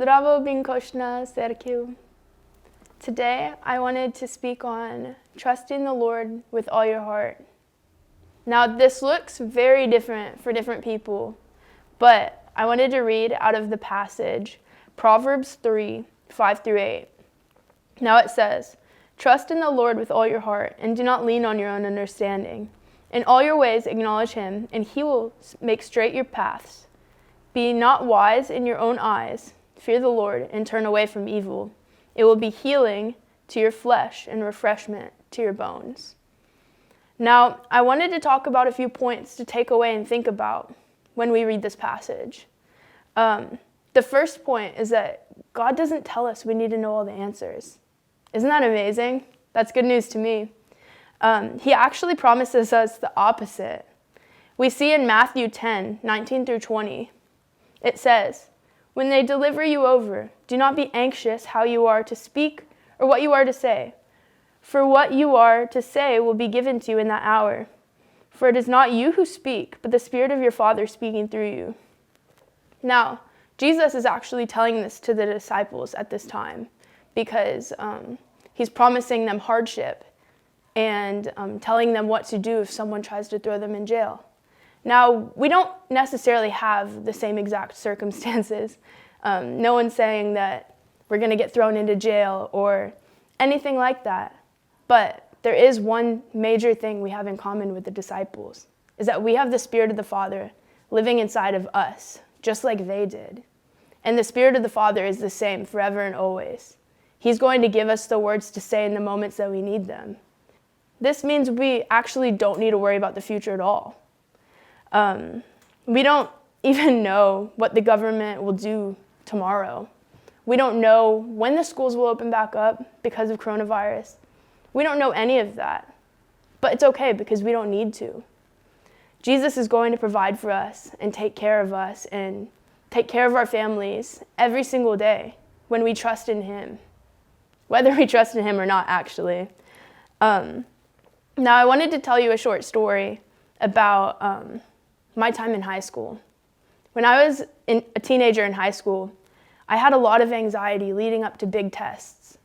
Zdravo binkoshna serkiu. Today, I wanted to speak on trusting the Lord with all your heart. Now, this looks very different for different people, but I wanted to read out of the passage, Proverbs 3, 5 through 8. Now it says, "Trust in the Lord with all your heart, and do not lean on your own understanding. In all your ways acknowledge him, and he will make straight your paths. Be not wise in your own eyes. Fear the Lord, and turn away from evil. It will be healing to your flesh and refreshment to your bones." Now, I wanted to talk about a few points to take away and think about when we read this passage. The first point is that God doesn't tell us we need to know all the answers. Isn't that amazing? That's good news to me. He actually promises us the opposite. We see in Matthew 10, 19 through 20, it says, "When they deliver you over, do not be anxious how you are to speak or what you are to say. For what you are to say will be given to you in that hour. For it is not you who speak, but the Spirit of your Father speaking through you." Now, Jesus is actually telling this to the disciples at this time because he's promising them hardship and telling them what to do if someone tries to throw them in jail. Now, we don't necessarily have the same exact circumstances. No one's saying that we're going to get thrown into jail or anything like that. But there is one major thing we have in common with the disciples, is that we have the Spirit of the Father living inside of us, just like they did. And the Spirit of the Father is the same forever and always. He's going to give us the words to say in the moments that we need them. This means we actually don't need to worry about the future at all. We don't even know what the government will do tomorrow. We don't know when the schools will open back up because of coronavirus. We don't know any of that. But it's okay because we don't need to. Jesus is going to provide for us and take care of us and take care of our families every single day when we trust in him. Whether we trust in him or not, actually. Now, I wanted to tell you a short story about my time in high school. When I was a teenager in high school, I had a lot of anxiety leading up to big tests.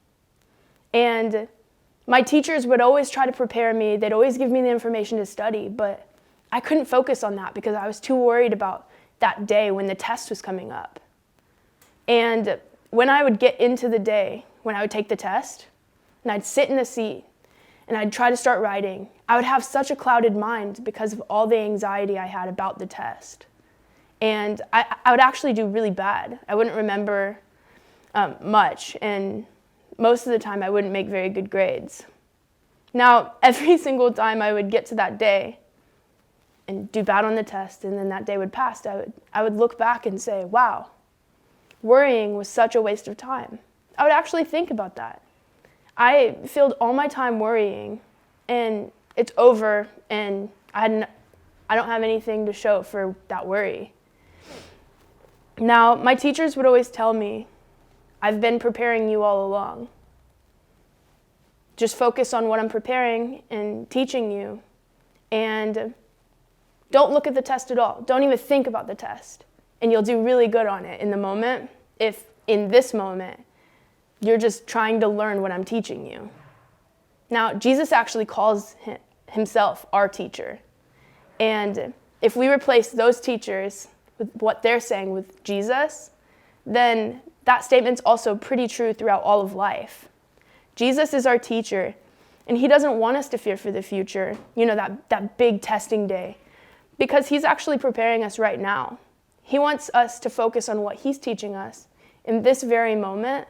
And my teachers would always try to prepare me. They'd always give me the information to study, but I couldn't focus on that because I was too worried about that day when the test was coming up. And when I would get into the day, when I would take the test, and I'd sit in the seat, and I'd try to start writing, I would have such a clouded mind because of all the anxiety I had about the test. And I would actually do really bad. I wouldn't remember much, and most of the time I wouldn't make very good grades. Now, every single time I would get to that day and do bad on the test, and then that day would pass, I would look back and say, wow, worrying was such a waste of time. I would actually think about that. I filled all my time worrying, and it's over, and I don't have anything to show for that worry. Now, my teachers would always tell me, "I've been preparing you all along. Just focus on what I'm preparing and teaching you, and don't look at the test at all. Don't even think about the test, and you'll do really good on it in the moment if in this moment you're just trying to learn what I'm teaching you." Now, Jesus actually calls himself our teacher. And if we replace those teachers with what they're saying with Jesus, then that statement's also pretty true throughout all of life. Jesus is our teacher, and he doesn't want us to fear for the future, that big testing day, because he's actually preparing us right now. He wants us to focus on what he's teaching us in this very moment,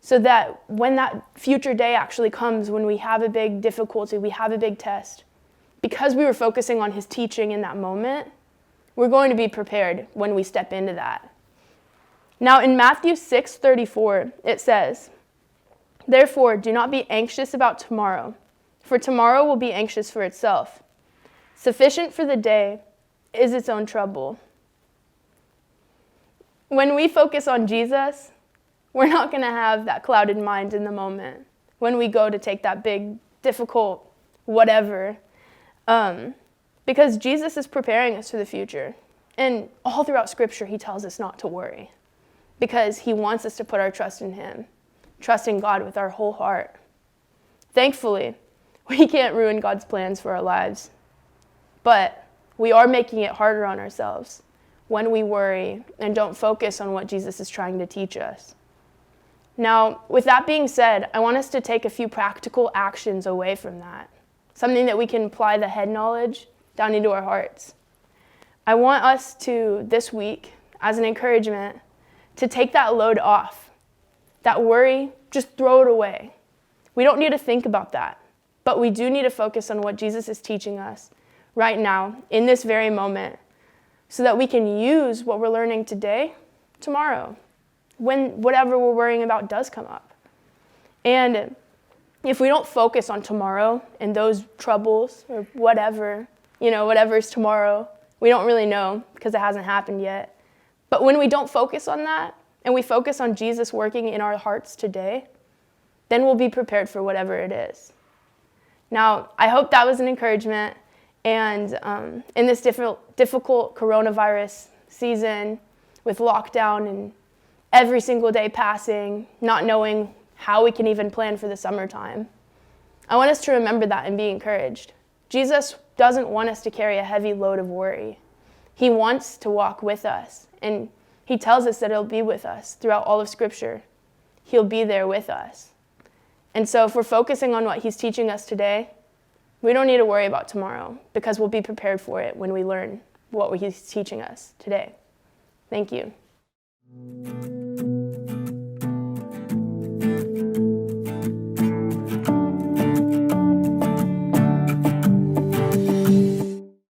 so that when that future day actually comes, when we have a big difficulty, we have a big test, because we were focusing on his teaching in that moment, we're going to be prepared when we step into that. Now, in Matthew 6:34, it says, "Therefore, do not be anxious about tomorrow, for tomorrow will be anxious for itself. Sufficient for the day is its own trouble." When we focus on Jesus, we're not going to have that clouded mind in the moment when we go to take that big, difficult whatever. Because Jesus is preparing us for the future. And all throughout Scripture, he tells us not to worry. because he wants us to put our trust in him, trust in God with our whole heart. Thankfully, we can't ruin God's plans for our lives, but we are making it harder on ourselves when we worry and don't focus on what Jesus is trying to teach us. Now, with that being said, I want us to take a few practical actions away from that, something that we can apply the head knowledge down into our hearts. I want us to, this week, as an encouragement, to take that load off. That worry, just throw it away. We don't need to think about that, but we do need to focus on what Jesus is teaching us right now, in this very moment, so that we can use what we're learning today, tomorrow, when whatever we're worrying about does come up. And if we don't focus on tomorrow and those troubles or whatever, whatever's tomorrow, we don't really know because it hasn't happened yet. But when we don't focus on that and we focus on Jesus working in our hearts today, then we'll be prepared for whatever it is. Now, I hope that was an encouragement. And in this difficult coronavirus season with lockdown and every single day passing, not knowing how we can even plan for the summertime, I want us to remember that and be encouraged. Jesus doesn't want us to carry a heavy load of worry. He wants to walk with us, and he tells us that he'll be with us throughout all of Scripture. He'll be there with us. And so if we're focusing on what he's teaching us today, we don't need to worry about tomorrow because we'll be prepared for it when we learn what he's teaching us today. Thank you.